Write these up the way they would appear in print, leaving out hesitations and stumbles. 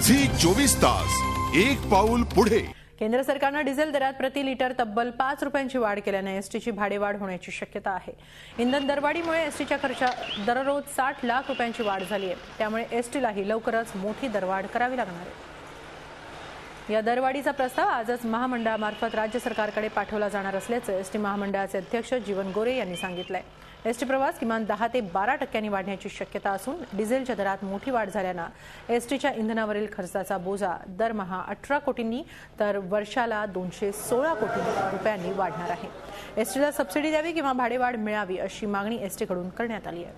Zee 24 तास एक पाऊल पुढे। केंद्र सरकारने डिझेल दरात प्रति लिटर तब्बल 5 रुपयांची वाढ केल्याने एसटीची भाडेवाढ होण्याची शक्यता आहे। इंधन दरवाढीमुळे एसटीच्या खर्चात दररोज 60 लाख रुपयांची वाढ झाली आहे। त्यामुळे एसटीलाही लवकरच मोठी दरवाढ करावी लागणार आहे। या दरवाढीचा प्रस्ताव आजच महामंडळामार्फत राज्य सरकारकडे पाठवला जाणार असल्याचे एसटी महामंडळाचे अध्यक्ष जीवन गोरे यांनी सांगितले। एसटी प्रवास किमान 10 ते 12% वाढण्याची शक्यता असून डिझेलच्या दरात मोठी वाढ झाल्याने एसटीच्या इंधनावरील खर्चाचा बोजा दरमहा 18 कोटींनी तर वर्षाला 216 कोटी रुपयांनी वाढणार आहे। एसटीला सबसिडी द्यावी किंवा भाडेवाढ मिळावी अशी मागणी एसटीकडून करण्यात आली आहे।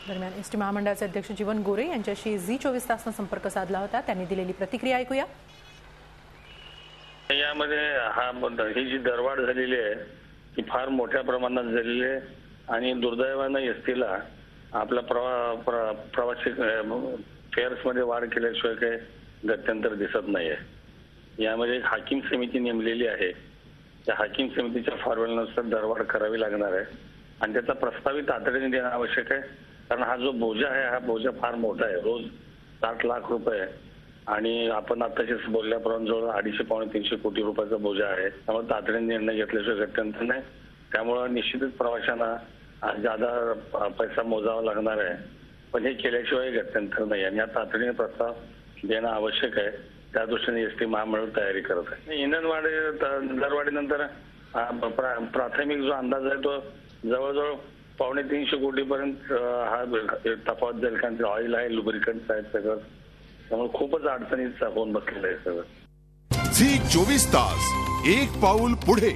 दरम्यान एसटी महामंडळाचे अध्यक्ष जीवन गोरे यांच्याशी झी 24 तासने संपर्क साधला होता। त्यांनी दिलेली प्रतिक्रिया ऐकूया। यामध्ये ही जी दरवाढ झालेली आहे ती फार मोठ्या प्रमाणात झालेली आहे आणि दुर्दैवाने एसटीला आपल्या प्रवासी फेअर्स मध्ये वाढ केल्याशिवाय काही गत्यंतर दिसत नाहीये। यामध्ये एक हाकीम समिती नेमलेली आहे। त्या हाकीम समितीच्या फॉर्म्युल्यानुसार दरवाढ करावी लागणार आहे आणि त्याचा प्रस्तावित तातडीने देणं आवश्यक आहे, कारण हा जो बोजा आहे हा बोजा फार मोठा आहे। रोज 60 लाख रुपये आणि आपण आताच बोलल्याप्रमाणे जवळ 250-300 कोटी रुपयाचा बोजा आहे। त्यामुळे तातडीने निर्णय घेतल्याशिवाय गत्यंतर नाही। त्यामुळे निश्चितच प्रवाशांना ज्यादा पैसा मोजावा लागणार आहे, पण हे केल्याशिवाय गत्यंतर नाही आणि या तातडीने प्रस्ताव देणं आवश्यक आहे। त्या दृष्टीने एसटी महामंडळ तयारी करत आहे। इंधन दरवाढीनंतर प्राथमिक जो अंदाज आहे तो जवळजवळ 250-300 कोटीपर्यंत हा तफावत जाईल, कारण ऑइल आहे, लुब्रिकंट्स आहेत सगळं। त्यामुळे खूपच अडचणीत होऊन बसलेलं आहे सगळं। झी 24 तास एक पाऊल पुढे।